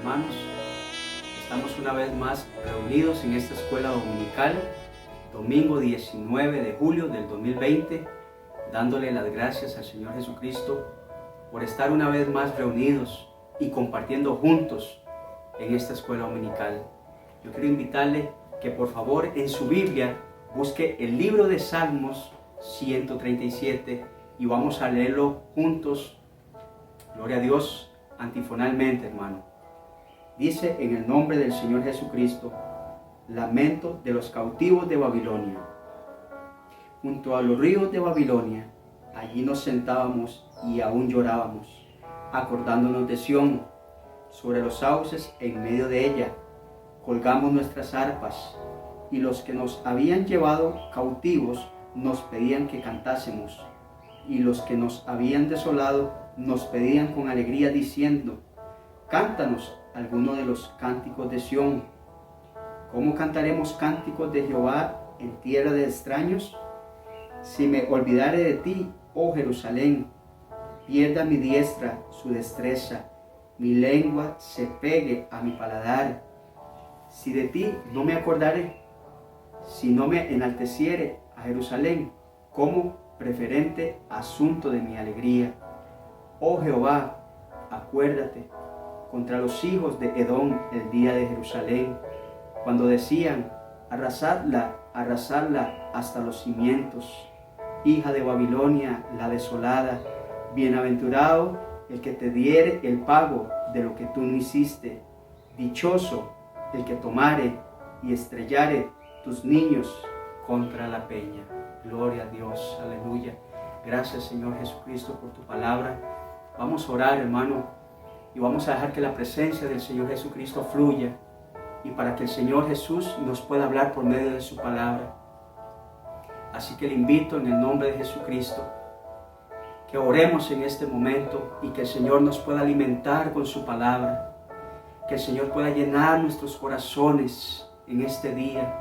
hermanos. Estamos una vez más reunidos en esta escuela dominical, domingo 19 de julio del 2020, dándole las gracias al Señor Jesucristo por estar una vez más reunidos y compartiendo juntos en esta escuela dominical. Yo quiero invitarle que por favor en su Biblia busque el libro de Salmos 137 y vamos a leerlo juntos. Gloria a Dios, antifonalmente, hermano. Dice en el nombre del Señor Jesucristo: lamento de los cautivos de Babilonia. Junto a los ríos de Babilonia, allí nos sentábamos y aún llorábamos, acordándonos de Sión. Sobre los sauces en medio de ella, colgamos nuestras arpas, y los que nos habían llevado cautivos nos pedían que cantásemos, y los que nos habían desolado nos pedían con alegría diciendo: cántanos alguno de los cánticos de Sión. ¿Cómo cantaremos cánticos de Jehová en tierra de extraños? Si me olvidare de ti, oh Jerusalén, pierda mi diestra su destreza, mi lengua se pegue a mi paladar. Si de ti no me acordare, si no me enalteciere a Jerusalén como preferente asunto de mi alegría. Oh Jehová, acuérdate contra los hijos de Edom el día de Jerusalén, cuando decían: arrasadla, arrasadla hasta los cimientos, hija de Babilonia la desolada. Bienaventurado el que te diere el pago de lo que tú no hiciste. Dichoso el que tomare y estrellare tus niños contra la peña. Gloria a Dios, aleluya. Gracias, Señor Jesucristo, por tu palabra. Vamos a orar, hermano, y vamos a dejar que la presencia del Señor Jesucristo fluya, y para que el Señor Jesús nos pueda hablar por medio de su palabra. Así que le invito en el nombre de Jesucristo que oremos en este momento y que el Señor nos pueda alimentar con su palabra, que el Señor pueda llenar nuestros corazones en este día,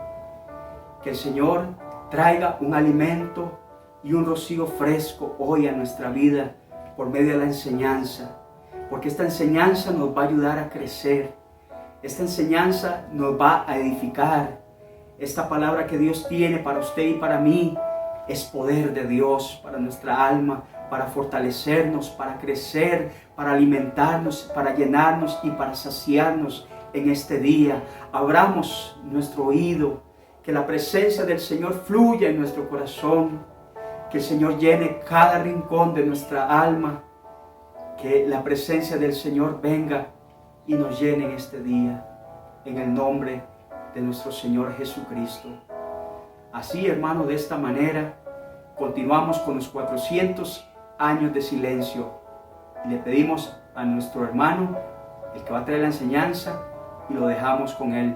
que el Señor traiga un alimento y un rocío fresco hoy a nuestra vida por medio de la enseñanza, porque esta enseñanza nos va a ayudar a crecer, esta enseñanza nos va a edificar. Esta palabra que Dios tiene para usted y para mí es poder de Dios para nuestra alma, para fortalecernos, para crecer, para alimentarnos, para llenarnos y para saciarnos en este día. Abramos nuestro oído, que la presencia del Señor fluya en nuestro corazón, que el Señor llene cada rincón de nuestra alma, que la presencia del Señor venga y nos llene en este día, en el nombre de nuestro Señor Jesucristo. Así, hermano, de esta manera continuamos con los 400 años de silencio y le pedimos a nuestro hermano, el que va a traer la enseñanza, y lo dejamos con él.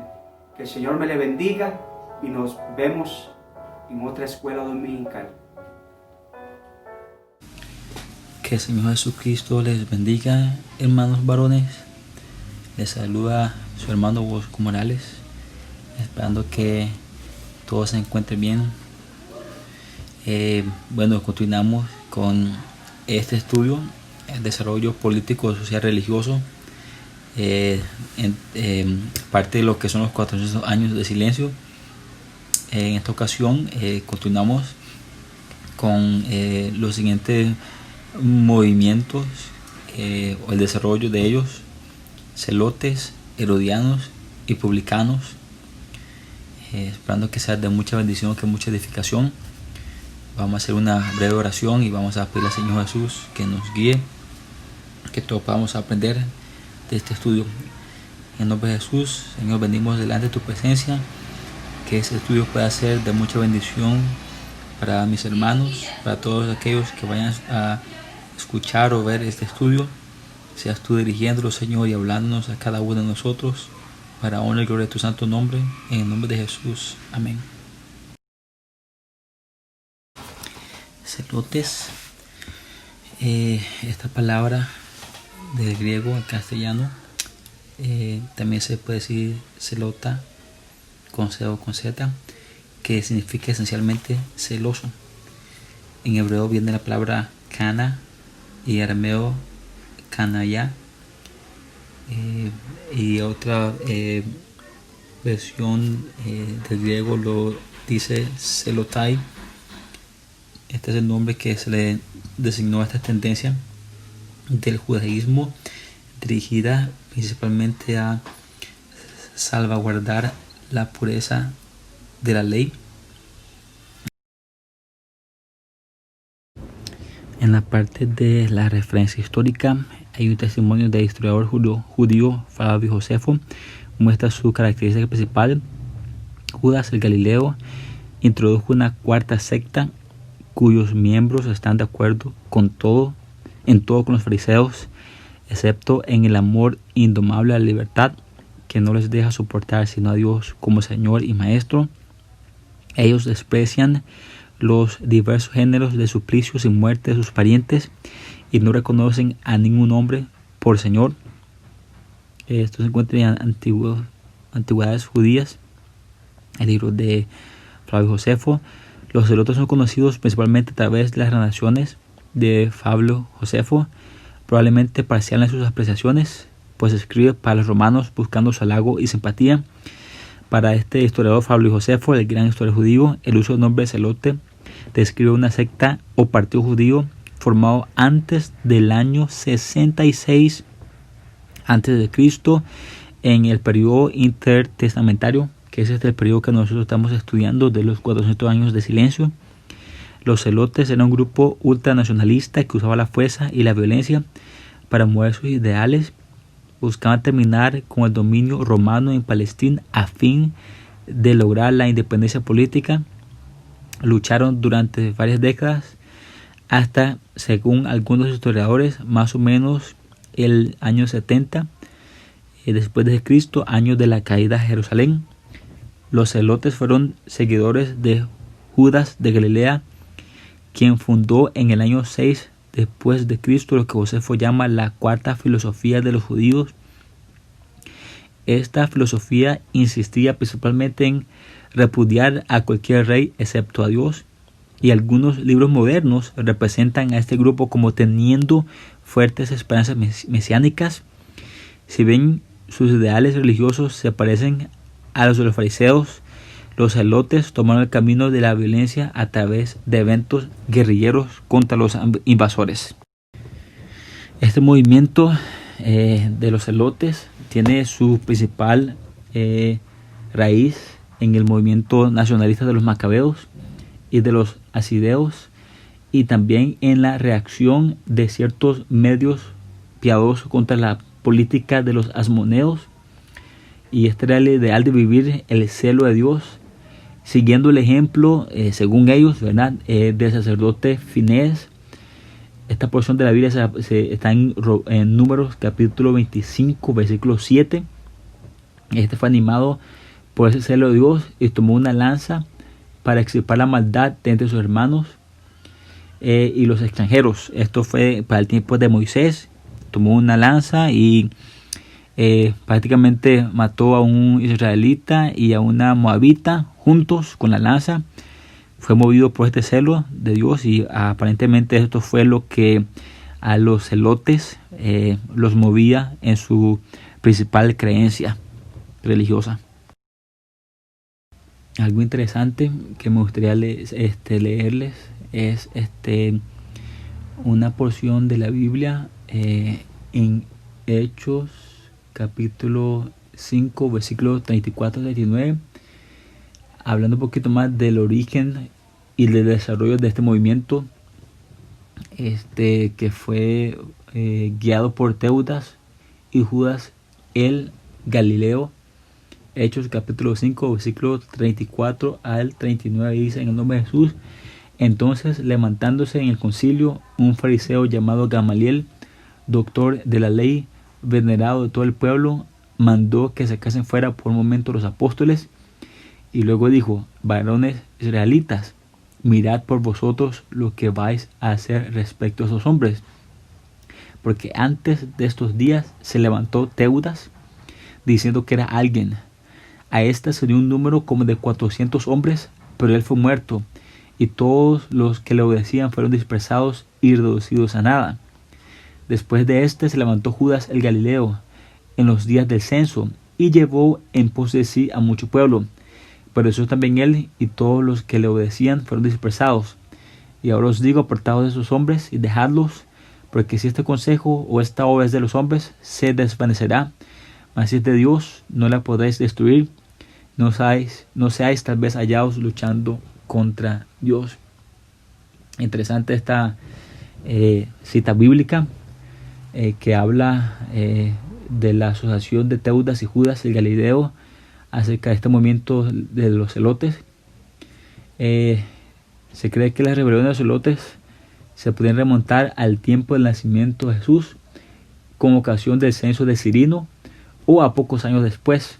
Que el Señor me le bendiga y nos vemos en otra escuela dominical. Que el Señor Jesucristo les bendiga, hermanos varones. Les saluda su hermano Bosco Morales, esperando que todos se encuentren bien. Bueno, continuamos con este estudio, el desarrollo político, social, religioso, parte de lo que son los 400 años de silencio. En esta ocasión continuamos con los siguientes movimientos o el desarrollo de ellos: celotes, herodianos y publicanos. Esperando que sea de mucha bendición, que mucha edificación. Vamos a hacer una breve oración y vamos a pedir al Señor Jesús que nos guíe, que todos podamos aprender de este estudio. En el nombre de Jesús, Señor, venimos delante de tu presencia, que este estudio pueda ser de mucha bendición para mis hermanos, para todos aquellos que vayan a escuchar o ver este estudio. Seas tú dirigiéndolo, Señor, y hablándonos a cada uno de nosotros, para honra y gloria de tu santo nombre, en el nombre de Jesús. Amén. Celotes, esta palabra del griego al castellano, también se puede decir celota con C o con Z, que significa esencialmente celoso. En hebreo viene la palabra cana y arameo canaya. y otra versión del griego lo dice Selotai. Este es el nombre que se le designó a esta tendencia del judaísmo, dirigida principalmente a salvaguardar la pureza de la ley. En la parte de la referencia histórica hay un testimonio del historiador judío Flavio Josefo. Muestra su característica principal. Judas el Galileo introdujo una cuarta secta cuyos miembros están de acuerdo en todo con los fariseos, excepto en el amor indomable a la libertad, que no les deja soportar sino a Dios como Señor y Maestro. Ellos desprecian los diversos géneros de suplicios y muerte de sus parientes y no reconocen a ningún hombre por Señor. Esto se encuentra en Antigüedades Judías, el libro de Flavio Josefo. Los celotes son conocidos principalmente a través de las narraciones de Flavio Josefo, probablemente parcial en sus apreciaciones, pues escribe para los romanos buscando su halago y simpatía. Para este historiador Flavio Josefo, el gran historiador judío, el uso del nombre celote describe una secta o partido judío formado antes del año 66 a.C. en el periodo intertestamentario, que es el periodo que nosotros estamos estudiando de los 400 años de silencio. Los celotes eran un grupo ultranacionalista que usaba la fuerza y la violencia para mover sus ideales. Buscaban terminar con el dominio romano en Palestina a fin de lograr la independencia política. Lucharon durante varias décadas hasta, según algunos historiadores, más o menos el año 70 después de Cristo, año de la caída de Jerusalén. Los celotes fueron seguidores de Judas de Galilea, quien fundó en el año 6 después de Cristo lo que Josefo llama la cuarta filosofía de los judíos. Esta filosofía insistía principalmente en repudiar a cualquier rey excepto a Dios, y algunos libros modernos representan a este grupo como teniendo fuertes esperanzas mesiánicas. Si bien sus ideales religiosos se parecen a los de los fariseos, los celotes tomaron el camino de la violencia a través de eventos guerrilleros contra los invasores. Este movimiento de los celotes tiene su principal raíz en el movimiento nacionalista de los macabeos y de los asideos, y también en la reacción de ciertos medios piadosos contra la política de los asmoneos. Y este era el ideal de vivir el celo de Dios, siguiendo el ejemplo, según ellos, ¿verdad?, del sacerdote Finés. Esta porción de la Biblia está en Números capítulo 25, versículo 7. Este fue animado por ese celo de Dios y tomó una lanza para extirpar la maldad de entre sus hermanos y los extranjeros. Esto fue para el tiempo de Moisés. Tomó una lanza y prácticamente mató a un israelita y a una moabita juntos con la lanza. Fue movido por este celo de Dios, y aparentemente esto fue lo que a los celotes los movía en su principal creencia religiosa. Algo interesante que me gustaría leerles es una porción de la Biblia en Hechos capítulo 5 versículos 34-39, hablando un poquito más del origen y del desarrollo de este movimiento que fue guiado por Teudas y Judas el Galileo. Hechos capítulo 5 versículo 34 al 39 dice: en el nombre de Jesús. Entonces, levantándose en el concilio, un fariseo llamado Gamaliel, doctor de la ley, venerado de todo el pueblo, mandó que sacasen fuera por un momento los apóstoles, y luego dijo: varones israelitas, mirad por vosotros lo que vais a hacer respecto a esos hombres, porque antes de estos días se levantó Teudas, diciendo que era alguien. A esta se dio un número como de 400 hombres, pero él fue muerto, y todos los que le obedecían fueron dispersados y reducidos a nada. Después de este se levantó Judas el Galileo, en los días del censo, y llevó en pos de sí a mucho pueblo. Por eso también él y todos los que le obedecían fueron dispersados. Y ahora os digo, apartaos de esos hombres y dejadlos, porque si este consejo o esta obra es de los hombres, se desvanecerá. Mas si es de Dios, no la podéis destruir. No seáis tal vez hallados luchando contra Dios. Interesante esta cita bíblica que habla de la asociación de Teudas y Judas el Galileo acerca de este movimiento de los celotes. Se cree que las rebeliones de los celotes se pueden remontar al tiempo del nacimiento de Jesús, con ocasión del censo de Cirino, o a pocos años después.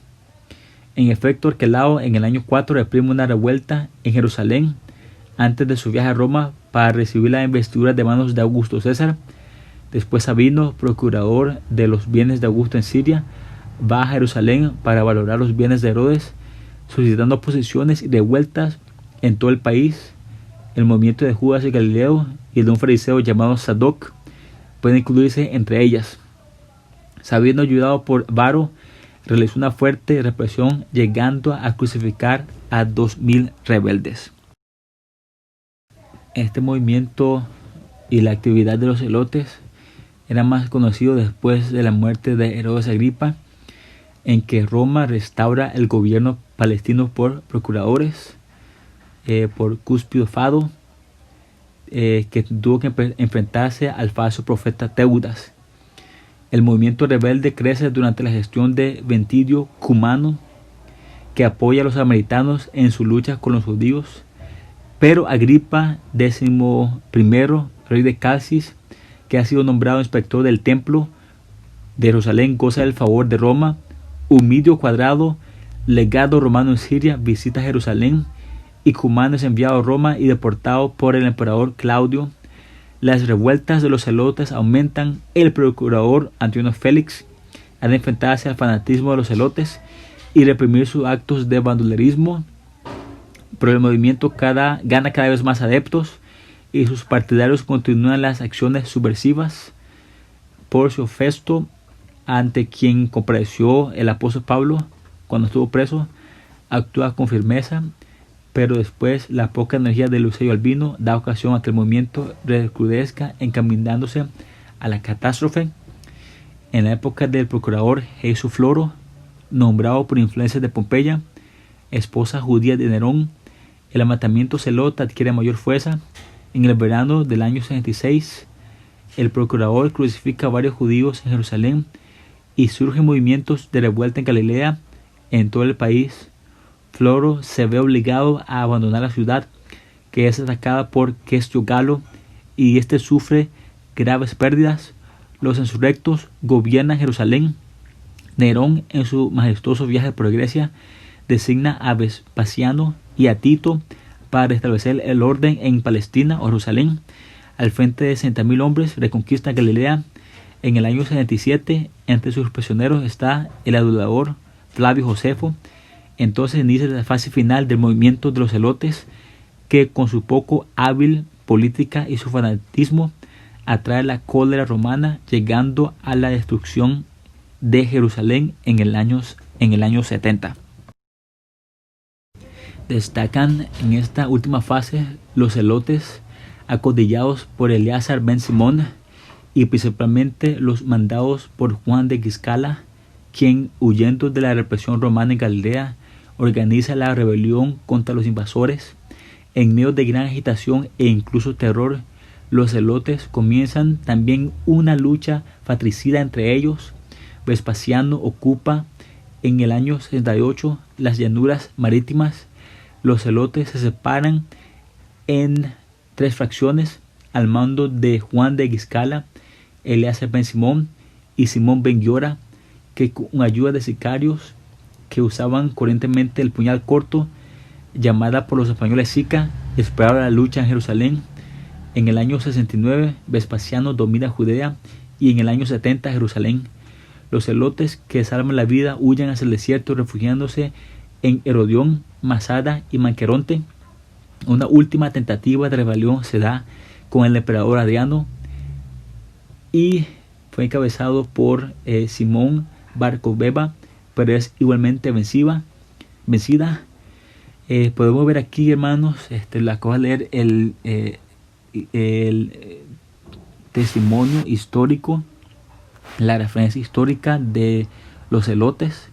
En efecto, Arquelao en el año 4 reprime una revuelta en Jerusalén antes de su viaje a Roma para recibir la investidura de manos de Augusto César. Después Sabino, procurador de los bienes de Augusto en Siria, va a Jerusalén para valorar los bienes de Herodes, suscitando oposiciones y revueltas en todo el país. El movimiento de Judas y Galileo y el de un fariseo llamado Sadoc pueden incluirse entre ellas. Sabino, ayudado por Varo, realizó una fuerte represión, llegando a crucificar a 2000 rebeldes. Este movimiento y la actividad de los celotes era más conocido después de la muerte de Herodes Agripa, en que Roma restaura el gobierno palestino por procuradores, por Cuspio Fado, que tuvo que enfrentarse al falso profeta Teudas. El movimiento rebelde crece durante la gestión de Ventidio Cumano, que apoya a los samaritanos en su lucha con los judíos, pero Agripa XI, rey de Calcis, que ha sido nombrado inspector del templo de Jerusalén, goza del favor de Roma. Humidio Cuadrado, legado romano en Siria, visita Jerusalén, y Cumano es enviado a Roma y deportado por el emperador Claudio. Las revueltas de los celotes aumentan. El procurador Antonio Félix ha de enfrentarse al fanatismo de los celotes y reprimir sus actos de bandolerismo, pero el movimiento gana cada vez más adeptos y sus partidarios continúan las acciones subversivas. Porcio Festo, ante quien compareció el apóstol Pablo cuando estuvo preso, actúa con firmeza, pero después la poca energía de Luceo Albino da ocasión a que el movimiento recrudezca, encaminándose a la catástrofe. En la época del procurador Jesús Floro, nombrado por influencia de Pompeya, esposa judía de Nerón, el amatamiento celota adquiere mayor fuerza. En el verano del año 66, el procurador crucifica a varios judíos en Jerusalén y surgen movimientos de revuelta en Galilea. En todo el país, Floro se ve obligado a abandonar la ciudad, que es atacada por Questio Galo, y este sufre graves pérdidas. Los insurrectos gobiernan Jerusalén. Nerón, en su majestuoso viaje por Grecia, designa a Vespasiano y a Tito para restablecer el orden en Palestina o Jerusalén. Al frente de 60.000 hombres reconquista Galilea. En el año 77, entre sus prisioneros está el adulador Flavio Josefo. Entonces inicia la fase final del movimiento de los celotes, que con su poco hábil política y su fanatismo atrae la cólera romana, llegando a la destrucción de Jerusalén en el año 70. Destacan en esta última fase los celotes acodillados por Eleazar ben Simón y principalmente los mandados por Juan de Giscala, quien, huyendo de la represión romana en Galilea, organiza la rebelión contra los invasores. En medio de gran agitación e incluso terror, los celotes comienzan también una lucha fratricida entre ellos. Vespasiano ocupa en el año 68 las llanuras marítimas. Los celotes se separan en 3 fracciones al mando de Juan de Giscala, Eleazar ben Simón y Simón ben Giora, que con ayuda de sicarios que usaban corrientemente el puñal corto, llamada por los españoles Sica, esperaban la lucha en Jerusalén. En el año 69 Vespasiano domina Judea y en el año 70 Jerusalén. Los celotes que salvan la vida huyen hacia el desierto, refugiándose en Herodión, Masada y Manqueronte. Una última tentativa de rebelión se da con el emperador Adriano y fue encabezado por Simón Bar Kokhba, pero es igualmente vencida. Podemos ver aquí, hermanos, la acabo de leer el testimonio histórico, la referencia histórica de los celotes.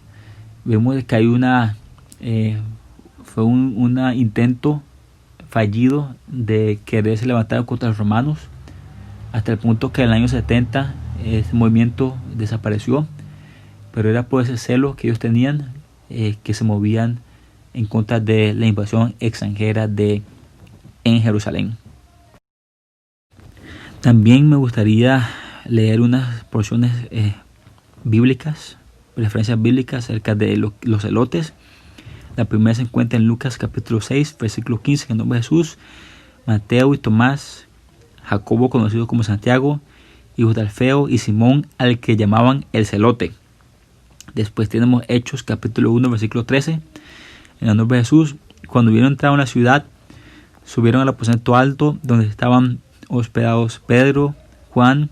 Vemos que hay fue un intento fallido de quererse levantar contra los romanos, hasta el punto que en el año 70 ese movimiento desapareció, pero era por ese celo que ellos tenían, que se movían en contra de la invasión extranjera en Jerusalén. También me gustaría leer unas porciones bíblicas, referencias bíblicas acerca de los celotes. La primera se encuentra en Lucas capítulo 6, versículo 15, en el nombre de Jesús. Mateo y Tomás, Jacobo conocido como Santiago, hijos de Alfeo, y Simón, al que llamaban el celote. Después tenemos Hechos capítulo 1, versículo 13, en el nombre de Jesús. Cuando hubieron entrado en la ciudad, subieron al aposento alto donde estaban hospedados Pedro, Juan,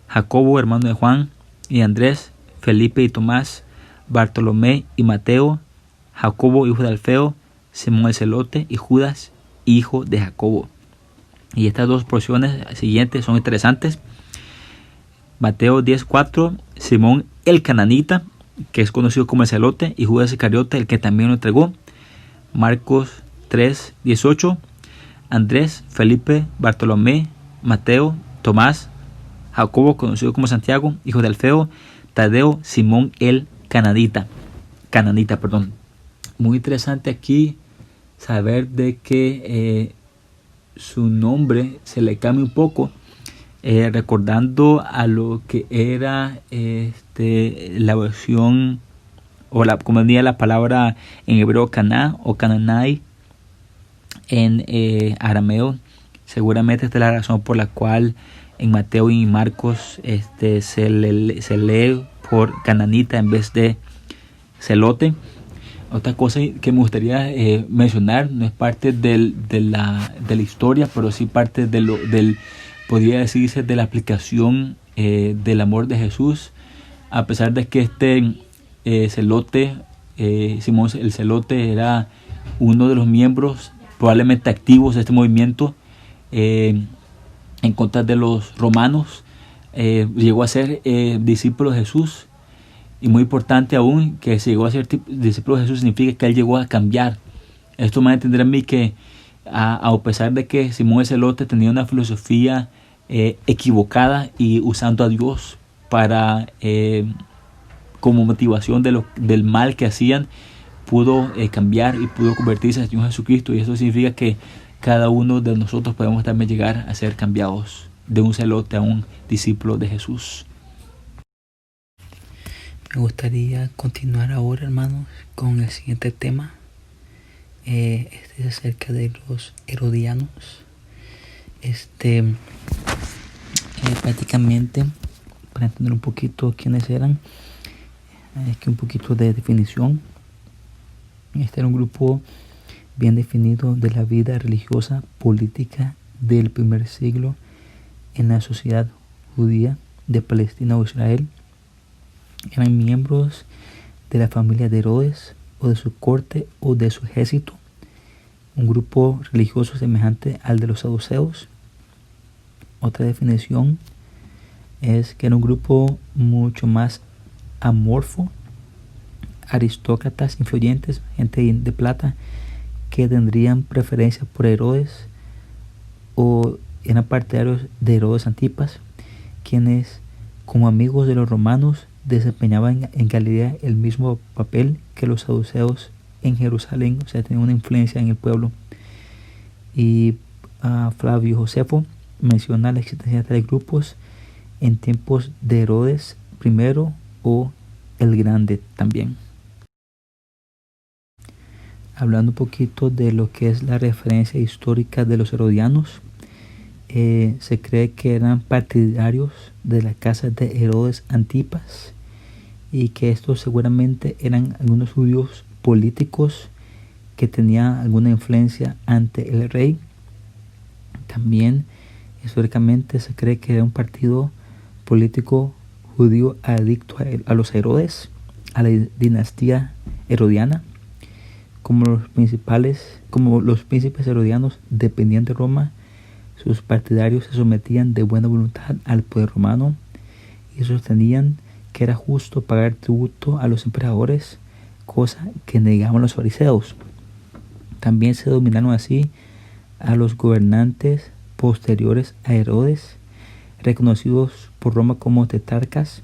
Jacobo, hermano de Juan, y Andrés, Felipe y Tomás, Bartolomé y Mateo, Jacobo, hijo de Alfeo, Simón el celote, y Judas, hijo de Jacobo. Y estas dos porciones siguientes son interesantes. Mateo 10:4, Simón el cananita, que es conocido como el celote, y Judas Iscariote, el que también lo entregó. Marcos 3:18, Andrés, Felipe, Bartolomé, Mateo, Tomás, Jacobo, conocido como Santiago, hijo de Alfeo, Tadeo, Simón el cananita. Muy interesante aquí saber de que su nombre se le cambia un poco, recordando a lo que era la versión, o como diría la palabra en hebreo Caná o Cananai en arameo. Seguramente esta es la razón por la cual en Mateo y Marcos se lee por cananita en vez de celote. Otra cosa que me gustaría mencionar, no es parte de la historia, pero sí parte podría decirse, de la aplicación del amor de Jesús. A pesar de que celote, Simón el celote, era uno de los miembros probablemente activos de este movimiento en contra de los romanos, llegó a ser discípulo de Jesús. Y muy importante aún, que se llegó a ser discípulo de Jesús significa que él llegó a cambiar. Esto me va a entender a mí que a pesar de que Simón el celote tenía una filosofía equivocada y usando a Dios para como motivación del mal que hacían, pudo cambiar y pudo convertirse en Señor Jesucristo. Y eso significa que cada uno de nosotros podemos también llegar a ser cambiados de un celote a un discípulo de Jesús. Me gustaría continuar ahora, hermanos, con el siguiente tema. Es acerca de los herodianos. Prácticamente, para entender un poquito quiénes eran, aquí un poquito de definición. Este era un grupo bien definido de la vida religiosa política del primer siglo en la sociedad judía de Palestina o Israel. Eran miembros de la familia de Herodes o de su corte o de su ejército, un grupo religioso semejante al de los saduceos. Otra definición es que era un grupo mucho más amorfo, aristócratas influyentes, gente de plata, que tendrían preferencia por Herodes o eran partidarios de Herodes Antipas, quienes como amigos de los romanos desempeñaban en Galilea el mismo papel que los saduceos en Jerusalén, o sea, tenían una influencia en el pueblo. Y Flavio Josefo menciona la existencia de grupos en tiempos de Herodes I o el Grande también. Hablando un poquito de lo que es la referencia histórica de los herodianos, se cree que eran partidarios de la casa de Herodes Antipas y que estos seguramente eran algunos judíos políticos que tenían alguna influencia ante el rey. También históricamente se cree que era un partido político judío adicto a los Herodes, a la dinastía herodiana. Como los príncipes herodianos dependían de Roma, sus partidarios se sometían de buena voluntad al poder romano y sostenían que era justo pagar tributo a los emperadores, cosa que negaban los fariseos. También se dominaron así a los gobernantes posteriores a Herodes, reconocidos por Roma como tetrarcas,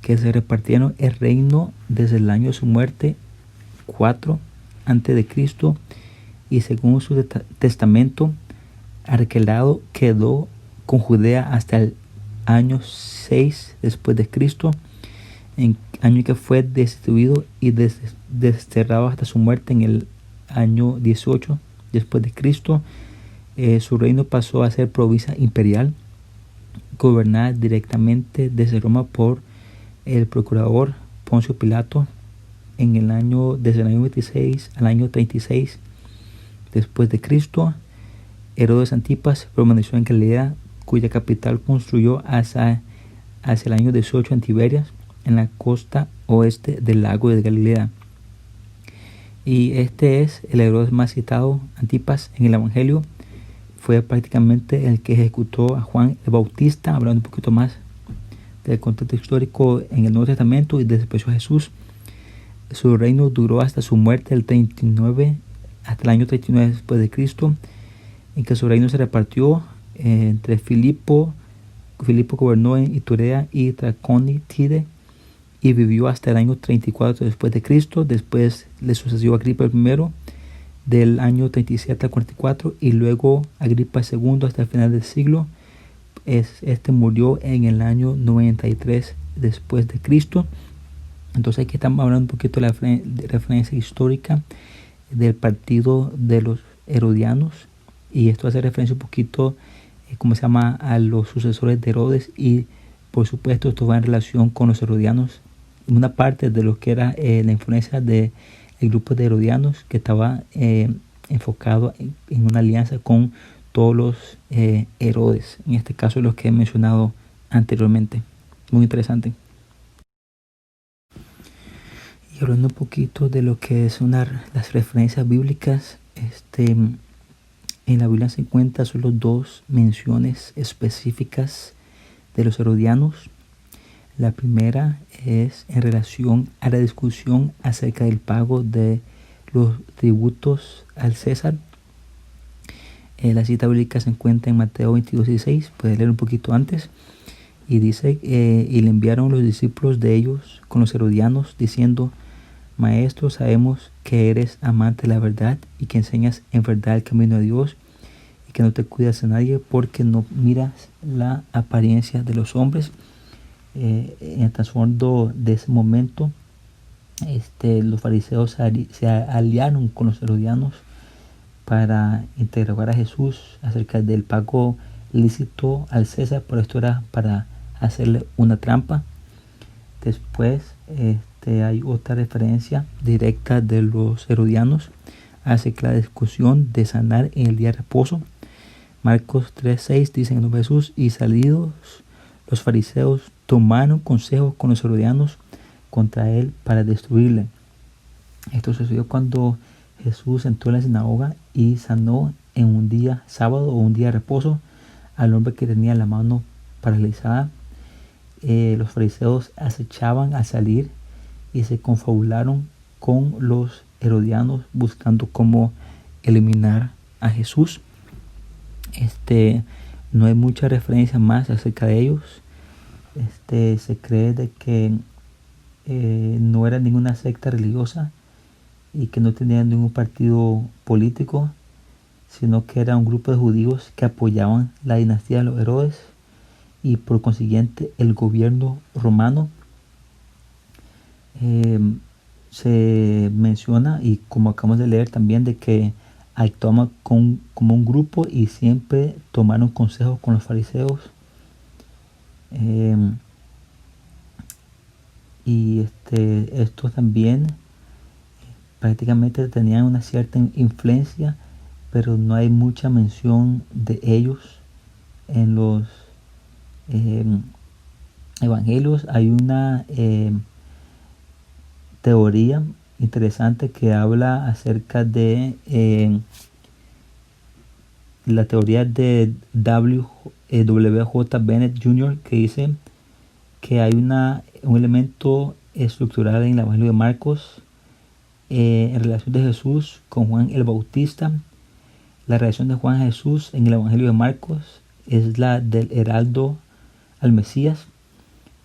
que se repartieron el reino desde el año de su muerte 4 a.C. y según su testamento Arquelao quedó con Judea hasta el año 6 después de Cristo, en año que fue destituido y desterrado hasta su muerte en el año 18 después de Cristo. Su reino pasó a ser provincia imperial, gobernada directamente desde Roma por el procurador Poncio Pilato desde el año 26 al año 36 después de Cristo. Herodes Antipas permaneció en Galilea, cuya capital construyó hacia el año 18 en Tiberias, en la costa oeste del lago de Galilea. Y este es el Herodes más citado, Antipas, en el Evangelio. Fue prácticamente el que ejecutó a Juan el Bautista, hablando un poquito más del contexto histórico en el Nuevo Testamento, y despreció a Jesús. Su reino duró hasta su muerte hasta el año 39 después de Cristo, en que su reino se repartió entre Filipo gobernó en Iturea y Traconítide y vivió hasta el año 34 después de Cristo. Después le sucedió Agripa I del año 37 al 44 y luego Agripa II hasta el final del siglo. Este murió en el año 93 después de Cristo. Entonces aquí estamos hablando un poquito de la referencia histórica del partido de los herodianos, y esto hace referencia un poquito a los sucesores de Herodes, y por supuesto esto va en relación con los herodianos, una parte de lo que era la influencia del grupo de herodianos que estaba enfocado en una alianza con todos los Herodes, en este caso los que he mencionado anteriormente. Muy interesante. Y hablando un poquito de lo que son las referencias bíblicas, en la Biblia se encuentran solo 2 menciones específicas de los herodianos. La primera es en relación a la discusión acerca del pago de los tributos al César. La cita bíblica se encuentra en Mateo 22:16, puedes leer un poquito antes, y dice, y le enviaron los discípulos de ellos con los herodianos, diciendo: Maestro, sabemos que eres amante de la verdad y que enseñas en verdad el camino de Dios y que no te cuidas de nadie porque no miras la apariencia de los hombres. En el trasfondo de ese momento, los fariseos se aliaron con los herodianos para interrogar a Jesús acerca del pago lícito al César, pero esto era para hacerle una trampa. Después hay otra referencia directa de los herodianos acerca de la discusión de sanar en el día de reposo. Marcos 3:6 dice en el nombre de Jesús: y salidos los fariseos tomaron consejo con los herodianos contra él para destruirle. Esto sucedió cuando Jesús entró en la sinagoga y sanó en un día sábado o un día de reposo al hombre que tenía la mano paralizada. Los fariseos acechaban al salir y se confabularon con los herodianos buscando cómo eliminar a Jesús. No hay mucha referencia más acerca de ellos. Se cree de que no era ninguna secta religiosa y que no tenían ningún partido político, sino que era un grupo de judíos que apoyaban la dinastía de los Herodes y por consiguiente el gobierno romano. Se menciona, y como acabamos de leer también, de que actuaban como un grupo y siempre tomaron consejos con los fariseos. Y estos también prácticamente tenían una cierta influencia, pero no hay mucha mención de ellos en evangelios hay una teoría interesante que habla acerca de la teoría de W.J. Bennett Jr., que dice que hay un elemento estructural en el Evangelio de Marcos en relación de Jesús con Juan el Bautista. La relación de Juan a Jesús en el Evangelio de Marcos es la del heraldo al Mesías.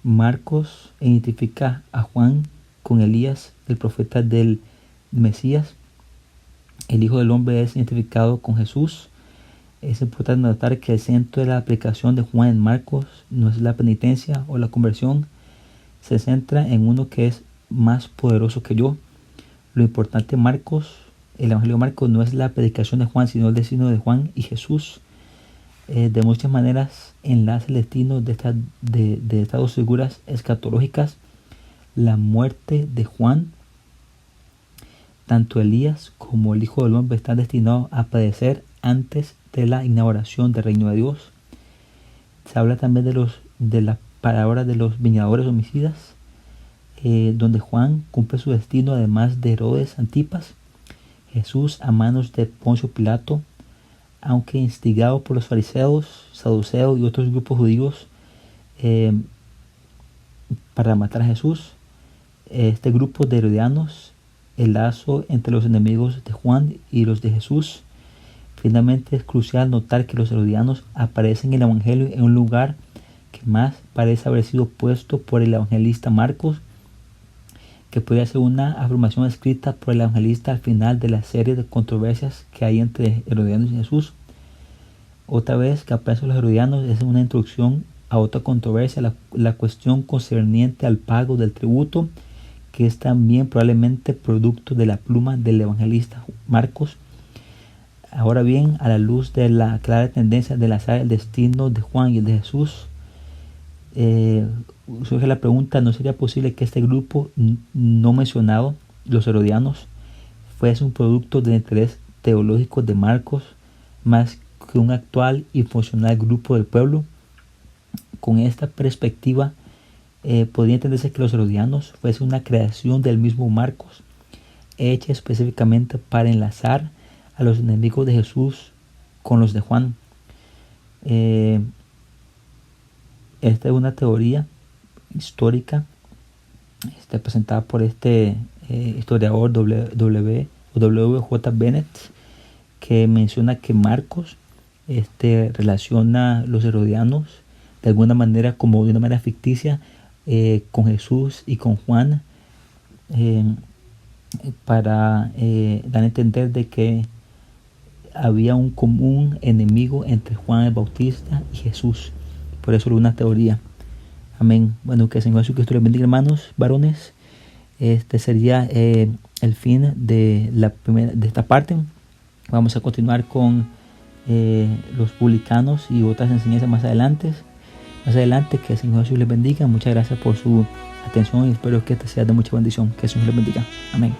Marcos identifica a Juan con Elías, el profeta del Mesías. El Hijo del Hombre es identificado con Jesús. Es importante notar que el centro de la aplicación de Juan en Marcos no es la penitencia o la conversión. Se centra en uno que es más poderoso que yo. Lo importante en Marcos, el Evangelio de Marcos, no es la predicación de Juan, sino el destino de Juan y Jesús. De muchas maneras enlaza el destino de estas dos figuras escatológicas. La muerte de Juan, tanto Elías como el Hijo del Hombre están destinados a padecer antes de la inauguración del reino de Dios. Se habla también de las palabras de los viñadores homicidas, donde Juan cumple su destino además de Herodes Antipas. Jesús a manos de Poncio Pilato, aunque instigado por los fariseos, saduceos y otros grupos judíos para matar a Jesús. Este grupo de herodianos, el lazo entre los enemigos de Juan y los de Jesús. Finalmente es crucial notar que los herodianos aparecen en el Evangelio en un lugar que más parece haber sido puesto por el evangelista Marcos, que puede ser una afirmación escrita por el evangelista al final de la serie de controversias que hay entre herodianos y Jesús. Otra vez que aparecen los herodianos es una introducción a otra controversia, la cuestión concerniente al pago del tributo, que es también probablemente producto de la pluma del evangelista Marcos. Ahora bien, a la luz de la clara tendencia de enlazar el destino de Juan y el de Jesús, surge la pregunta: ¿no sería posible que este grupo no mencionado, los herodianos, fuese un producto del interés teológico de Marcos más que un actual y funcional grupo del pueblo? Con esta perspectiva, podría entenderse que los herodianos fuesen una creación del mismo Marcos, hecha específicamente para enlazar a los enemigos de Jesús con los de Juan. Esta es una teoría histórica presentada por este historiador W.J. Bennett, que menciona que Marcos relaciona los herodianos de alguna manera, como de una manera ficticia, con Jesús y con Juan, para dar a entender de que había un común enemigo entre Juan el Bautista y Jesús. Por eso es una teoría. Amén. Bueno, que el Señor Jesucristo les bendiga, hermanos, varones. Este sería el fin de esta parte. Vamos a continuar con los publicanos y otras enseñanzas más adelante. Que el Señor Jesús les bendiga. Muchas gracias por su atención y espero que esta sea de mucha bendición. Que el Señor les bendiga. Amén.